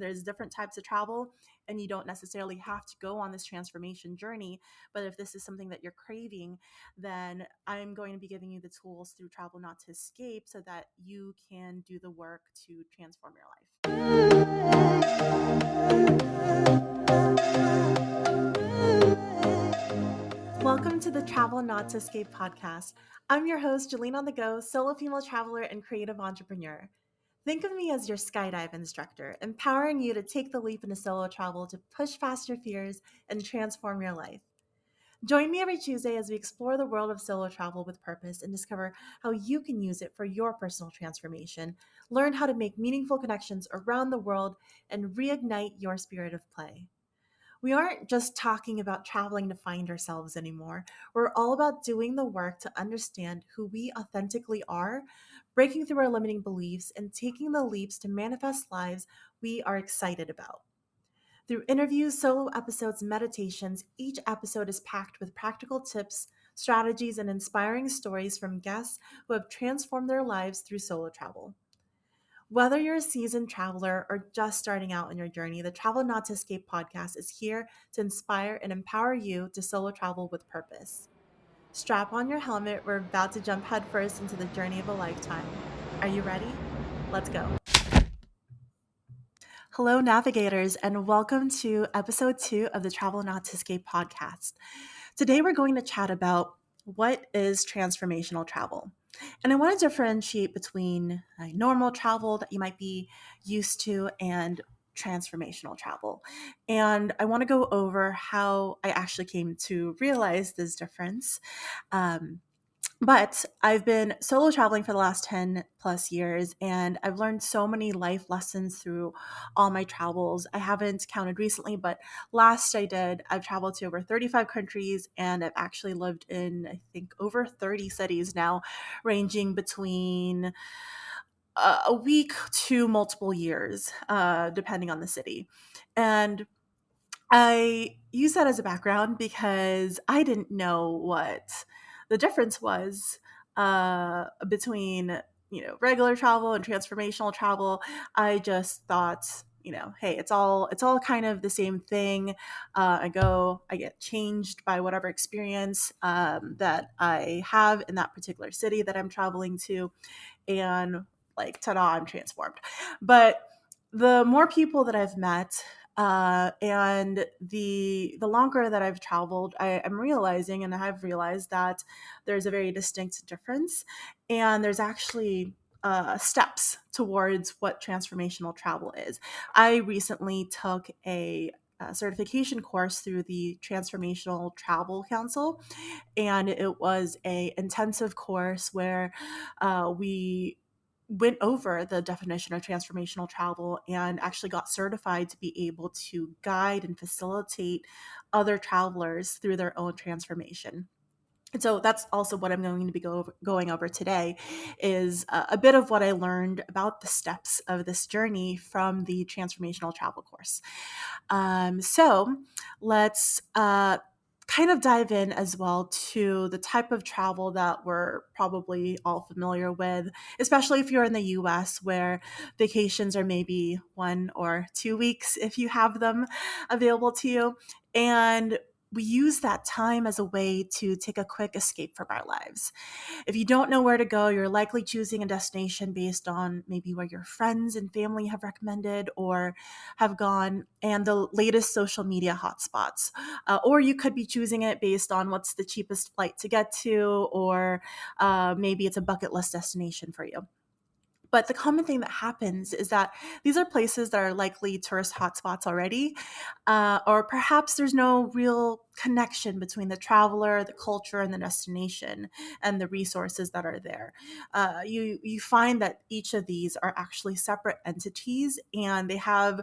there's different types of travel, and you don't necessarily have to go on this transformation journey. But if this is something that you're craving, then I'm going to be giving you the tools through Travel Not to Escape so that you can do the work to transform your life. Welcome to the Travel Not to Escape podcast. I'm your host, Jolene on the Go, solo female traveler and creative entrepreneur. Think of me as your skydive instructor, empowering you to take the leap into solo travel to push past your fears and transform your life. Join me every Tuesday as we explore the world of solo travel with purpose and discover how you can use it for your personal transformation, learn how to make meaningful connections around the world, and reignite your spirit of play. We aren't just talking about traveling to find ourselves anymore. We're all about doing the work to understand who we authentically are, breaking through our limiting beliefs, and taking the leaps to manifest lives we are excited about. Through interviews, solo episodes, meditations, each episode is packed with practical tips, strategies, and inspiring stories from guests who have transformed their lives through solo travel. Whether you're a seasoned traveler or just starting out on your journey, the Travel Not to Escape podcast is here to inspire and empower you to solo travel with purpose. Strap on your helmet. We're about to jump headfirst into the journey of a lifetime. Are you ready? Let's go. Hello, navigators, and welcome to episode 2 of the Travel Not to Escape podcast. Today, we're going to chat about what is transformational travel. And I want to differentiate between normal travel that you might be used to and transformational travel. And I want to go over how I actually came to realize this difference. But I've been solo traveling for the last 10 plus years, and I've learned so many life lessons through all my travels. I haven't counted recently, but last I did, I've traveled to over 35 countries, and I've actually lived in, I think, over 30 cities now, ranging between a week to multiple years, depending on the city. And I use that as a background because I didn't know what the difference was between regular travel and transformational travel. I just thought, hey, it's all kind of the same thing. I get changed by whatever experience that I have in that particular city that I'm traveling to, and like, ta-da, I'm transformed. But the more people that I've met, and the longer that I've traveled, I'm realizing, and I have realized, that there's a very distinct difference, and there's actually steps towards what transformational travel is. I recently took a certification course through the Transformational Travel Council, and it was a intensive course where we went over the definition of transformational travel and actually got certified to be able to guide and facilitate other travelers through their own transformation. And so that's also what I'm going to be going over today, is a bit of what I learned about the steps of this journey from the transformational travel course. So let's kind of dive in as well to the type of travel that we're probably all familiar with, especially if you're in the US, where vacations are maybe 1 or 2 weeks if you have them available to you. And we use that time as a way to take a quick escape from our lives. If you don't know where to go, you're likely choosing a destination based on maybe where your friends and family have recommended or have gone, and the latest social media hotspots. Or you could be choosing it based on what's the cheapest flight to get to, or maybe it's a bucket list destination for you. But the common thing that happens is that these are places that are likely tourist hotspots already, or perhaps there's no real connection between the traveler, the culture, and the destination, and the resources that are there. You find that each of these are actually separate entities, and they have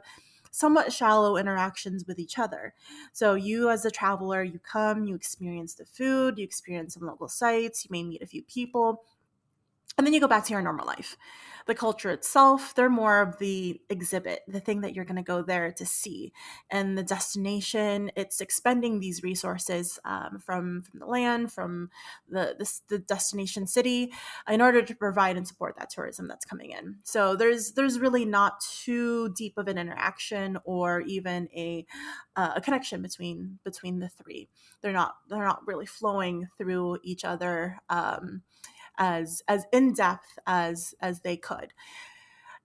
somewhat shallow interactions with each other. So you, as a traveler, you come, you experience the food, you experience some local sites, you may meet a few people, and then you go back to your normal life. the culture itself, they're more of the exhibit, the thing that you're going to go there to see. And the destination, it's expending these resources from the land, from the destination city, in order to provide and support that tourism that's coming in. So there's really not too deep of an interaction or even a connection between the three. They're not really flowing through each other as in depth as they could.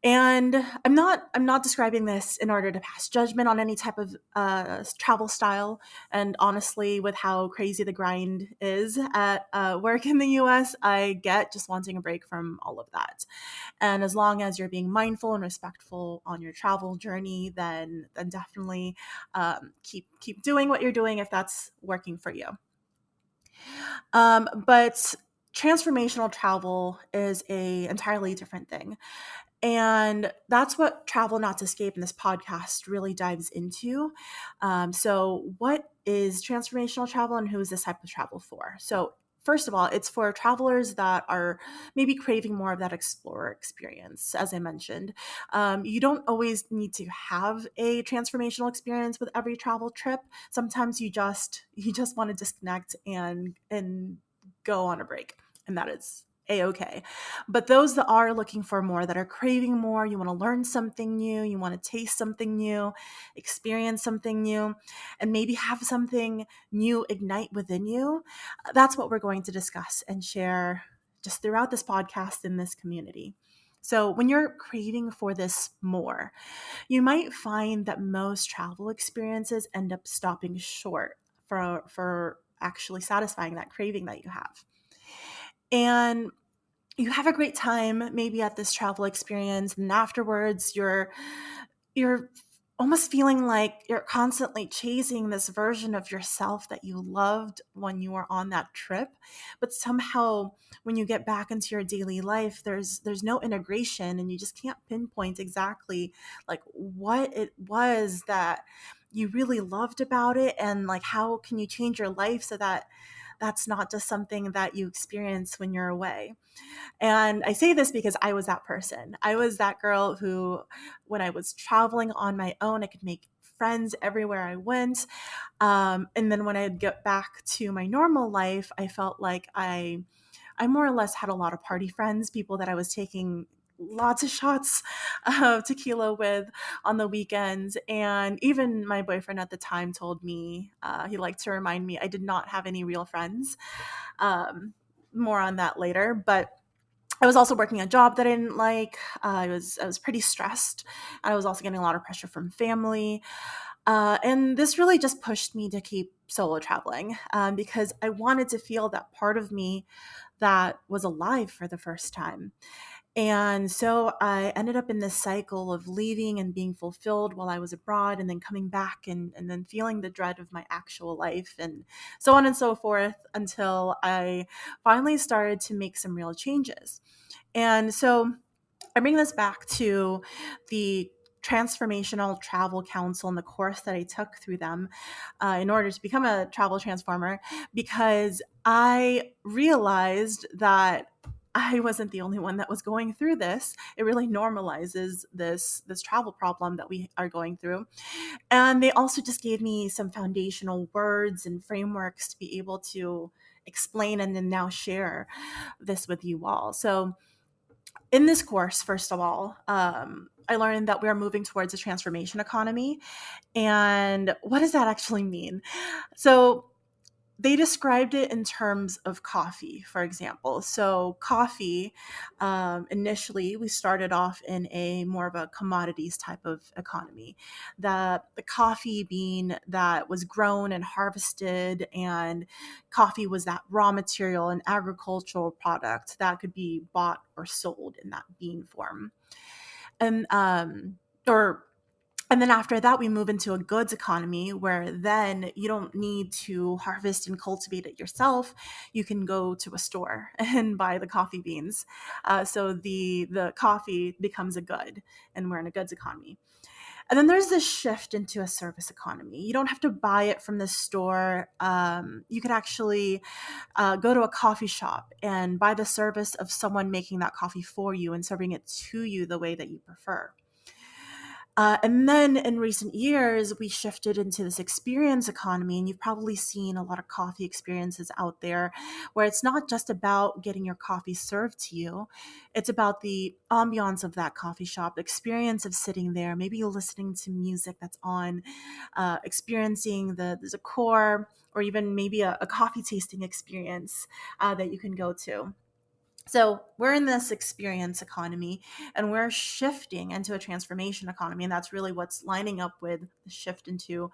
And I'm not describing this in order to pass judgment on any type of travel style. And honestly, with how crazy the grind is at work in the U.S., I get just wanting a break from all of that. And as long as you're being mindful and respectful on your travel journey, then definitely keep doing what you're doing if that's working for you. But transformational travel is a entirely different thing. And that's what Travel Not to Escape in this podcast really dives into. So, what is transformational travel and who is this type of travel for? So, first of all, it's for travelers that are maybe craving more of that explorer experience, as I mentioned. You don't always need to have a transformational experience with every travel trip. Sometimes you just want to disconnect and go on a break, and that is a-okay. But those that are looking for more, that are craving more, you want to learn something new, you want to taste something new, experience something new, and maybe have something new ignite within you, that's what we're going to discuss and share just throughout this podcast in this community. So, when you're craving for this more, you might find that most travel experiences end up stopping short for actually satisfying that craving that you have. And you have a great time maybe at this travel experience, and afterwards you're almost feeling like you're constantly chasing this version of yourself that you loved when you were on that trip, but somehow when you get back into your daily life, there's no integration, and you just can't pinpoint exactly like what it was that you really loved about it, and like how can you change your life so that that's not just something that you experience when you're away. And I say this because I was that person. I was that girl who, when I was traveling on my own, I could make friends everywhere I went. And then when I'd get back to my normal life, I felt like I more or less had a lot of party friends, people that I was taking lots of shots of tequila with on the weekends. And even my boyfriend at the time told me, he liked to remind me I did not have any real friends. Um, More on that later. But I was also working a job that I didn't like. I was pretty stressed. I was also getting a lot of pressure from family, and this really just pushed me to keep solo traveling because I wanted to feel that part of me that was alive for the first time. And so I ended up in this cycle of leaving and being fulfilled while I was abroad, and then coming back and then feeling the dread of my actual life, and so on and so forth, until I finally started to make some real changes. And so I bring this back to the Transformational Travel Council and the course that I took through them in order to become a travel transformer, because I realized that I wasn't the only one that was going through this. It really normalizes this travel problem that we are going through. And they also just gave me some foundational words and frameworks to be able to explain and then now share this with you all. So in this course, first of all, I learned that we are moving towards a transformation economy. And what does that actually mean? So they described it in terms of coffee, for example. So coffee, initially, we started off in a more of a commodities type of economy. The coffee bean that was grown and harvested, and coffee was that raw material and agricultural product that could be bought or sold in that bean form. And or and then after that, we move into a goods economy where then you don't need to harvest and cultivate it yourself. You can go to a store and buy the coffee beans. So the coffee becomes a good, and we're in a goods economy. And then there's this shift into a service economy. You don't have to buy it from the store. You could actually go to a coffee shop and buy the service of someone making that coffee for you and serving it to you the way that you prefer. And then in recent years, we shifted into this experience economy, and you've probably seen a lot of coffee experiences out there where it's not just about getting your coffee served to you, it's about the ambiance of that coffee shop, the experience of sitting there, maybe listening to music that's on, experiencing the decor, or even maybe a coffee tasting experience that you can go to. So we're in this experience economy and we're shifting into a transformation economy. And that's really what's lining up with the shift into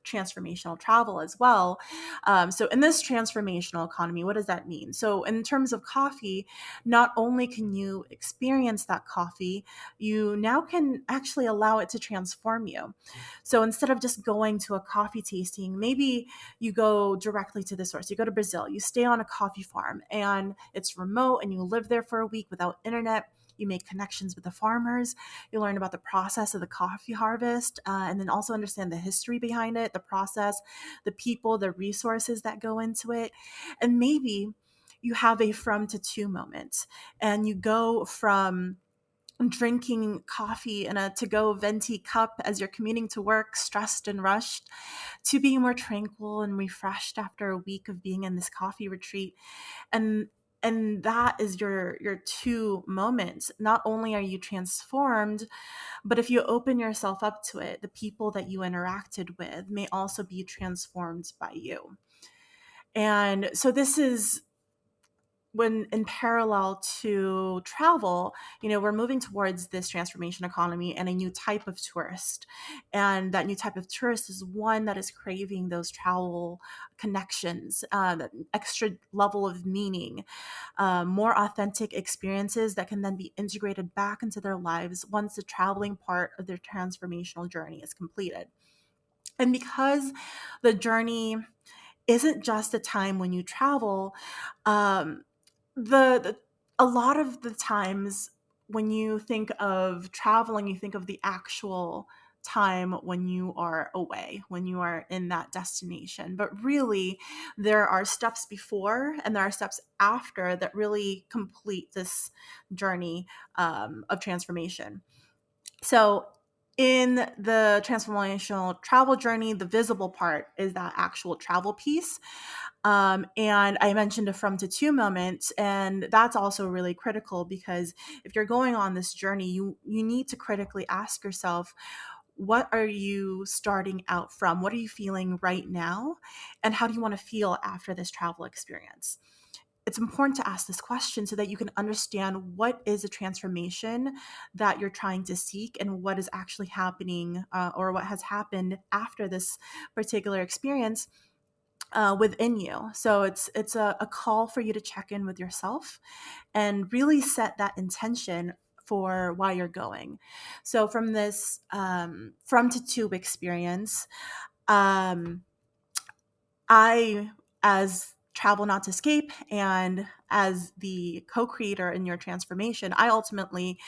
transformational travel as well. So in this transformational economy, what does that mean? So in terms of coffee, not only can you experience that coffee, you now can actually allow it to transform you. So instead of just going to a coffee tasting, maybe you go directly to the source. You go to Brazil, you stay on a coffee farm and it's remote and you live there for a week without internet. You make connections with the farmers. You learn about the process of the coffee harvest, and then also understand the history behind it, the process, the people, the resources that go into it. And maybe you have a from to to moment and you go from drinking coffee in a to go venti cup as you're commuting to work, stressed and rushed, to being more tranquil and refreshed after a week of being in this coffee retreat. And that is your two moments. Not only are you transformed, but if you open yourself up to it, the people that you interacted with may also be transformed by you. And so this is when in parallel to travel, we're moving towards this transformation economy and a new type of tourist. And that new type of tourist is one that is craving those travel connections, that extra level of meaning, more authentic experiences that can then be integrated back into their lives once the traveling part of their transformational journey is completed. And because the journey isn't just a time when you travel, um, the a lot of the times when you think of traveling, you think of the actual time when you are away, when you are in that destination. But really, there are steps before and there are steps after that really complete this journey of transformation. So, in the transformational travel journey, the visible part is that actual travel piece. And I mentioned a from to to moment, and that's also really critical because if you're going on this journey, you need to critically ask yourself, what are you starting out from? What are you feeling right now? And how do you want to feel after this travel experience? It's important to ask this question so that you can understand what is a transformation that you're trying to seek and what is actually happening, or what has happened after this particular experience within you. So it's a call for you to check in with yourself and really set that intention for why you're going. So from this from to to experience, um, I, as Travel Not to Escape and as the co-creator in your transformation, I ultimately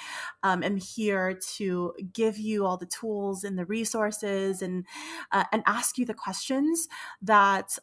am here to give you all the tools and the resources and ask you the questions that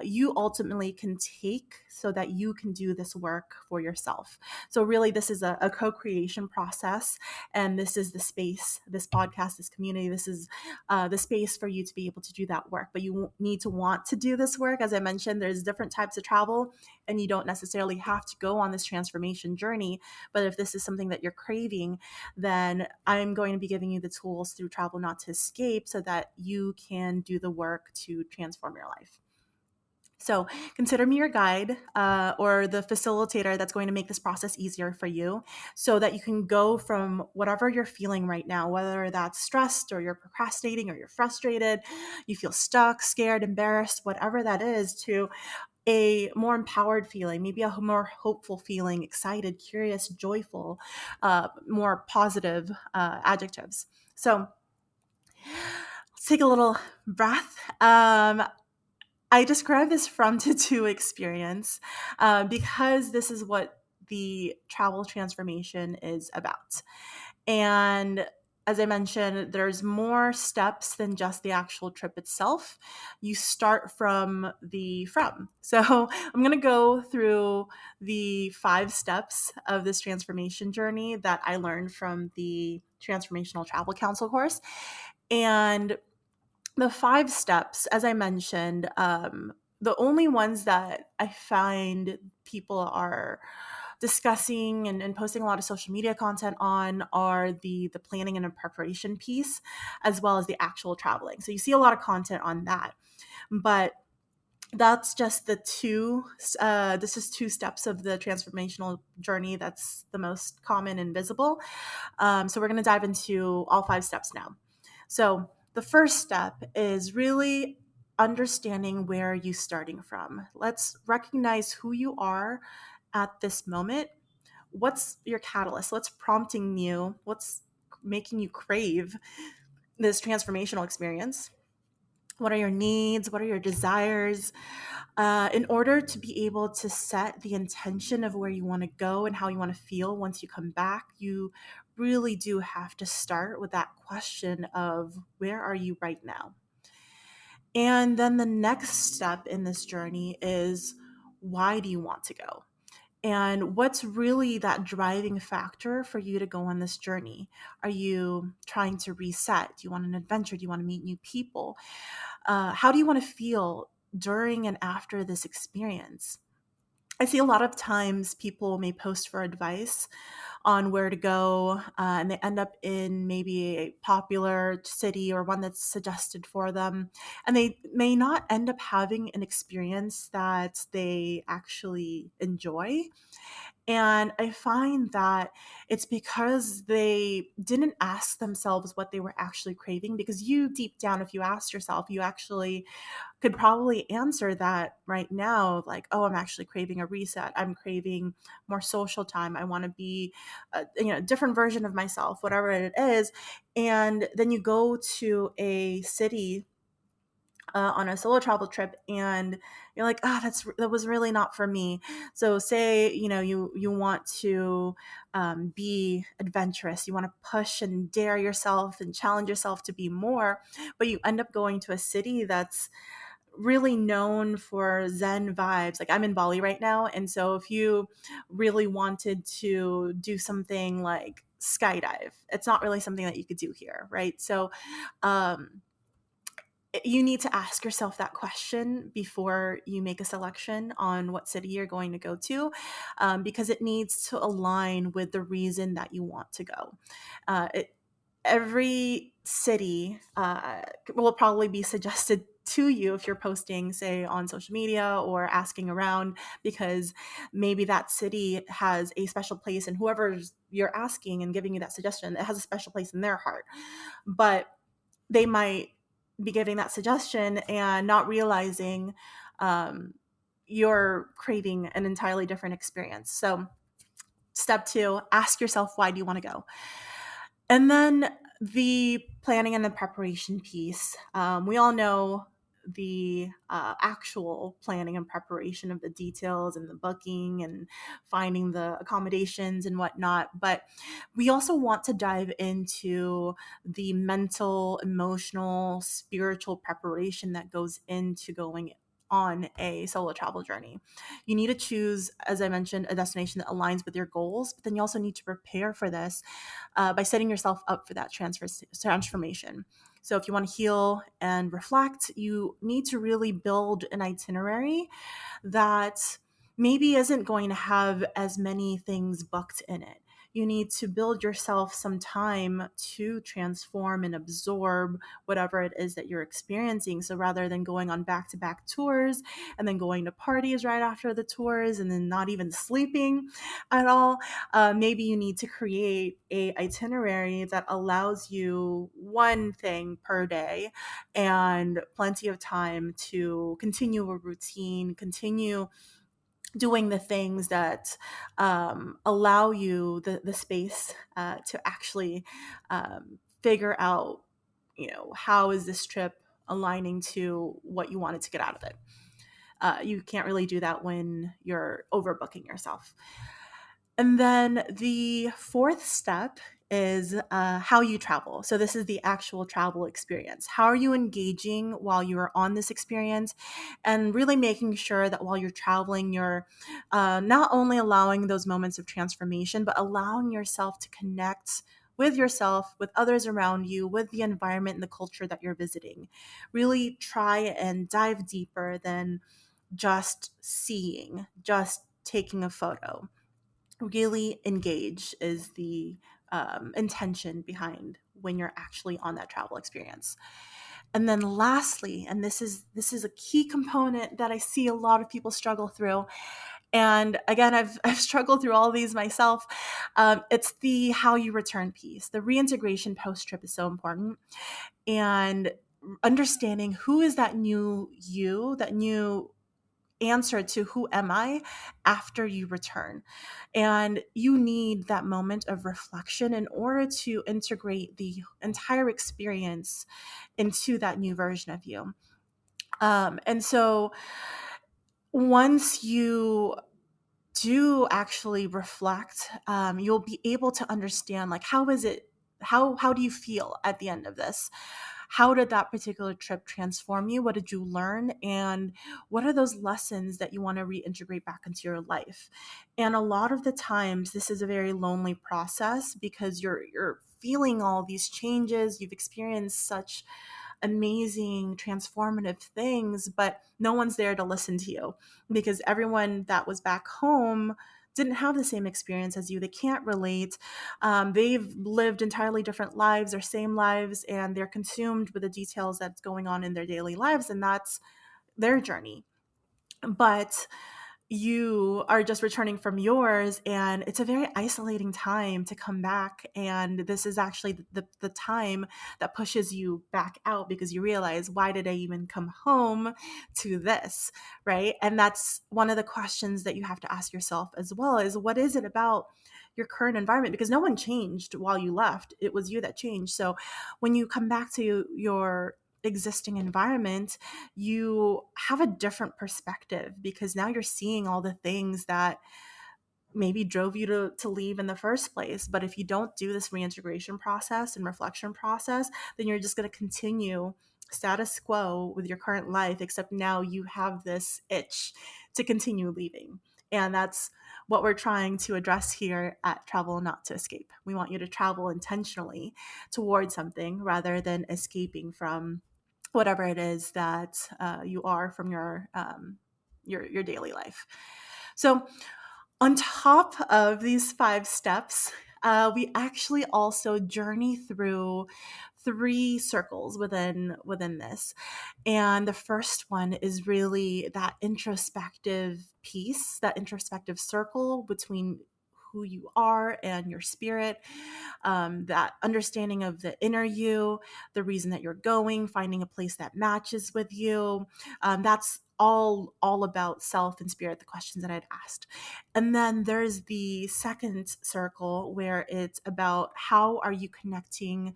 you ultimately can take so that you can do this work for yourself. So really, this is a co-creation process, and this is the space, this podcast, this community. This is the space for you to be able to do that work. But you need to want to do this work. As I mentioned, there's different types of travel, and you don't necessarily have to go on this transformation journey. But if this is something that you're craving, then I'm going to be giving you the tools through Travel Not to Escape so that you can do the work to transform your life. So consider me your guide, or the facilitator that's going to make this process easier for you so that you can go from whatever you're feeling right now, whether that's stressed or you're procrastinating or you're frustrated, you feel stuck, scared, embarrassed, whatever that is, to a more empowered feeling, maybe a more hopeful feeling, excited, curious, joyful, more positive adjectives. So let's take a little breath. I describe this from to to experience because this is what the travel transformation is about. And as I mentioned, there's more steps than just the actual trip itself. You start from the from. So I'm going to go through the 5 steps of this transformation journey that I learned from the Transformational Travel Council course. And the 5 steps, as I mentioned, the only ones that I find people are discussing and posting a lot of social media content on are the planning and the preparation piece, as well as the actual traveling. So you see a lot of content on that, but that's just the two. This is 2 steps of the transformational journey that's the most common and visible. So we're going to dive into all 5 steps now. So the first step is really understanding where you're starting from. Let's recognize who you are at this moment. What's your catalyst? What's prompting you? What's making you crave this transformational experience? What are your needs? What are your desires? In order to be able to set the intention of where you want to go and how you want to feel once you come back, you really do have to start with that question of where are you right now? And then the next step in this journey is why do you want to go? And what's really that driving factor for you to go on this journey? Are you trying to reset? Do you want an adventure? Do you want to meet new people? How do you want to feel during and after this experience? I see a lot of times people may post for advice on where to go, and they end up in maybe a popular city or one that's suggested for them, and they may not end up having an experience that they actually enjoy. And I find that it's because they didn't ask themselves what they were actually craving. Because you, deep down, if you asked yourself, you actually could probably answer that right now, like, oh, I'm actually craving a reset. I'm craving more social time. I want to be a different version of myself, whatever it is. And then you go to a city on a solo travel trip, and you're like, that was really not for me. So say you want to be adventurous, you want to push and dare yourself and challenge yourself to be more, but you end up going to a city that's really known for Zen vibes. Like, I'm in Bali right now, and so if you really wanted to do something like skydive, it's not really something that you could do here, right? So um you need to ask yourself that question before you make a selection on what city you're going to go to, because it needs to align with the reason that you want to go. Every city will probably be suggested to you if you're posting, say, on social media or asking around, because maybe that city has a special place, and whoever you're asking and giving you that suggestion, it has a special place in their heart. But they might be giving that suggestion and not realizing um, you're craving an entirely different experience. So, step 2, ask yourself, why do you want to go? And then the planning and the preparation piece. We all know the actual planning and preparation of the details and the booking and finding the accommodations and whatnot. But we also want to dive into the mental, emotional, spiritual preparation that goes into going on a solo travel journey. You need to choose, as I mentioned, a destination that aligns with your goals, but then you also need to prepare for this by setting yourself up for that transformation. So if you want to heal and reflect, you need to really build an itinerary that maybe isn't going to have as many things booked in it. You need to build yourself some time to transform and absorb whatever it is that you're experiencing. So rather than going on back to back tours and then going to parties right after the tours and then not even sleeping at all, maybe you need to create a itinerary that allows you one thing per day and plenty of time to continue a routine, continue doing the things that allow you the space to actually figure out, how is this trip aligning to what you wanted to get out of it. You can't really do that when you're overbooking yourself. And then the 4th step is how you travel. So, this is the actual travel experience. How are you engaging while you are on this experience? And really making sure that while you're traveling, you're not only allowing those moments of transformation, but allowing yourself to connect with yourself, with others around you, with the environment and the culture that you're visiting. Really try and dive deeper than just seeing, just taking a photo. Really engage is the intention behind when you're actually on that travel experience. And then lastly, and this is a key component that I see a lot of people struggle through. And again, I've struggled through all of these myself. It's the how you return piece. The reintegration post trip is so important, and understanding who is that new you, that new answer to who am I after you return. And you need that moment of reflection in order to integrate the entire experience into that new version of you. And so once you do actually reflect, you'll be able to understand, like, how is it, how do you feel at the end of this? How did that particular trip transform you? What did you learn? And what are those lessons that you want to reintegrate back into your life? And a lot of the times this is a very lonely process because you're feeling all these changes. You've experienced such amazing, transformative things, but no one's there to listen to you because everyone that was back home didn't have the same experience as you. They can't relate. They've lived entirely different lives or same lives, and they're consumed with the details that's going on in their daily lives, and that's their journey. But you are just returning from yours, and it's a very isolating time to come back, and this is actually the time that pushes you back out because you realize, why did I even come home to this, right? And that's one of the questions that you have to ask yourself as well, is what is it about your current environment? Because no one changed while you left, it was you that changed. So when you come back to your existing environment, you have a different perspective because now you're seeing all the things that maybe drove you to leave in the first place. But if you don't do this reintegration process and reflection process, then you're just going to continue status quo with your current life, except now you have this itch to continue leaving. And that's what we're trying to address here at Travel Not to Escape. We want you to travel intentionally towards something rather than escaping from whatever it is that you are from your daily life. So, on top of these 5 steps, we actually also journey through 3 circles within this. And the first one is really that introspective piece, that introspective circle between who you are and your spirit, that understanding of the inner you, the reason that you're going, finding a place that matches with you. That's all about self and spirit, the questions that I'd asked. And then there's the second circle where it's about how are you connecting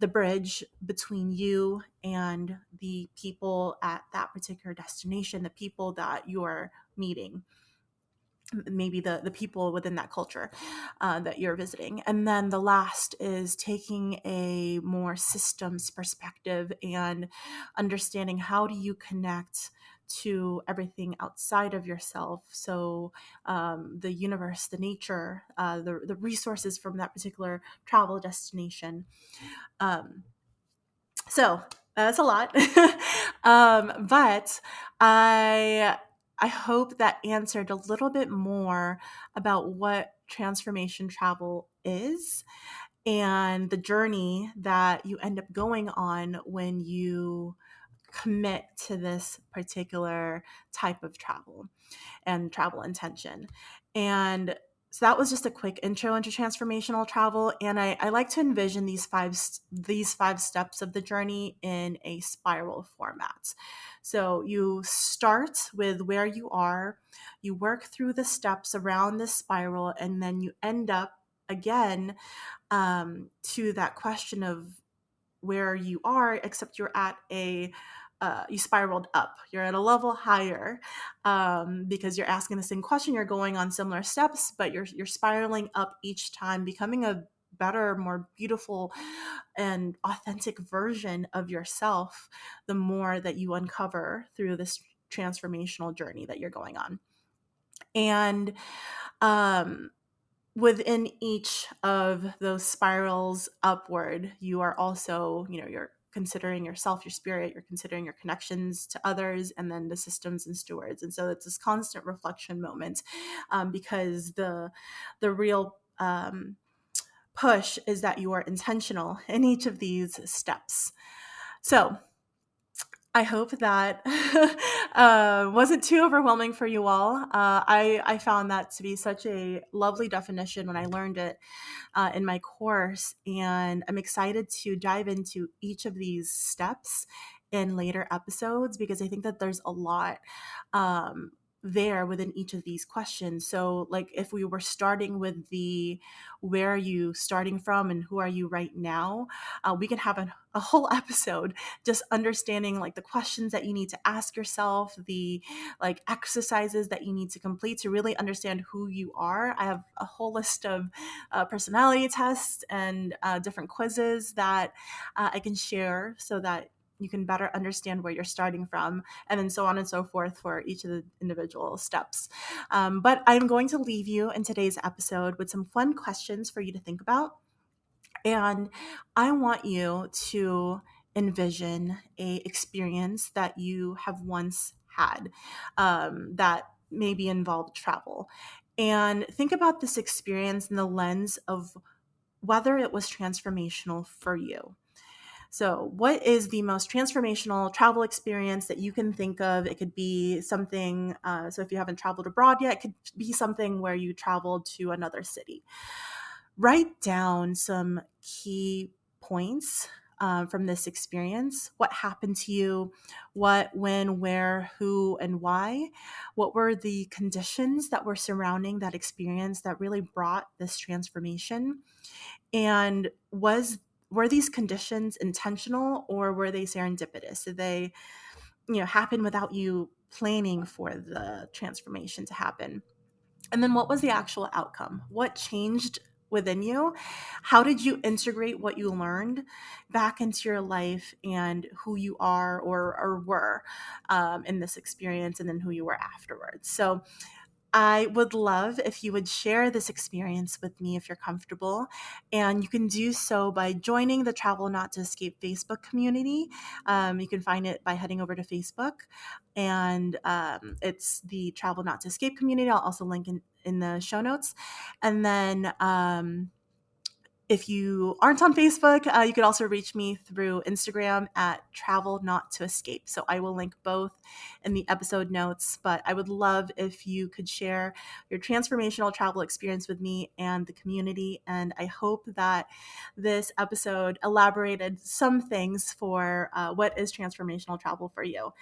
the bridge between you and the people at that particular destination, the people that you're meeting, maybe the people within that culture that you're visiting. And then the last is taking a more systems perspective and understanding, how do you connect to everything outside of yourself. So the universe, the nature, the resources from that particular travel destination. Um, so that's a lot. But I hope that answered a little bit more about what transformation travel is and the journey that you end up going on when you commit to this particular type of travel and travel intention. And so that was just a quick intro into transformational travel. And I like to envision these five steps of the journey in a spiral format. So you start with where you are, you work through the steps around this spiral, and then you end up again to that question of where you are, except you're at you spiraled up. You're at a level higher because you're asking the same question. You're going on similar steps, but you're spiraling up each time, becoming a better, more beautiful, and authentic version of yourself the more that you uncover through this transformational journey that you're going on. And um, within each of those spirals upward, you are also, you're considering yourself, your spirit, you're considering your connections to others, and then the systems and stewards. And so it's this constant reflection moment, because the real push is that you are intentional in each of these steps. So I hope that wasn't too overwhelming for you all. I found that to be such a lovely definition when I learned it in my course, and I'm excited to dive into each of these steps in later episodes because I think that there's a lot there within each of these questions. So, like, if we were starting with the where are you starting from and who are you right now, we can have a whole episode just understanding like the questions that you need to ask yourself, the like exercises that you need to complete to really understand who you are. I have a whole list of personality tests and different quizzes that I can share so that you can better understand where you're starting from, and then so on and so forth for each of the individual steps. But I'm going to leave you in today's episode with some fun questions for you to think about. And I want you to envision a experience that you have once had that maybe involved travel. And think about this experience in the lens of whether it was transformational for you. So, what is the most transformational travel experience that you can think of? It could be something, so if you haven't traveled abroad yet, it could be something where you traveled to another city. Write down some key points from this experience. What happened to you? What, when, where, who, and why? What were the conditions that were surrounding that experience that really brought this transformation? And were these conditions intentional or were they serendipitous? Did they, happen without you planning for the transformation to happen? And then what was the actual outcome? What changed within you? How did you integrate what you learned back into your life and who you are or were in this experience, and then who you were afterwards? So I would love if you would share this experience with me if you're comfortable. And you can do so by joining the Travel Not to Escape Facebook community. You can find it by heading over to Facebook. And it's the Travel Not to Escape community. I'll also link in the show notes. And then if you aren't on Facebook, you could also reach me through Instagram at Travel Not to Escape. So I will link both in the episode notes, but I would love if you could share your transformational travel experience with me and the community. And I hope that this episode elaborated some things for what is transformational travel for you.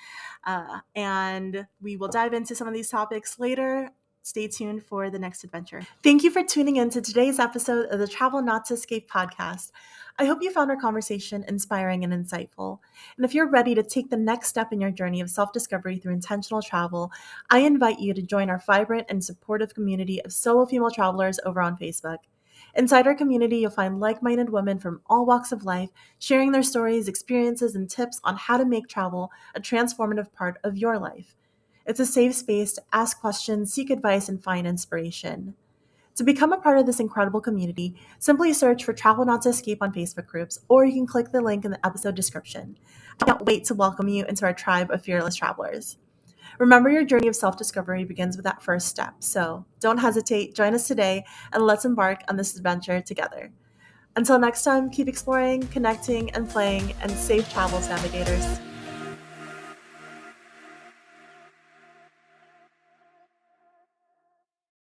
And we will dive into some of these topics later. Stay tuned for the next adventure. Thank you for tuning in to today's episode of the Travel Not to Escape podcast. I hope you found our conversation inspiring and insightful. And if you're ready to take the next step in your journey of self-discovery through intentional travel, I invite you to join our vibrant and supportive community of solo female travelers over on Facebook. Inside our community, you'll find like-minded women from all walks of life sharing their stories, experiences, and tips on how to make travel a transformative part of your life. It's a safe space to ask questions, seek advice, and find inspiration. To become a part of this incredible community, simply search for Travel Not to Escape on Facebook groups, or you can click the link in the episode description. I can't wait to welcome you into our tribe of fearless travelers. Remember, your journey of self-discovery begins with that first step, so don't hesitate, join us today, and let's embark on this adventure together. Until next time, keep exploring, connecting, and playing, and safe travels, navigators.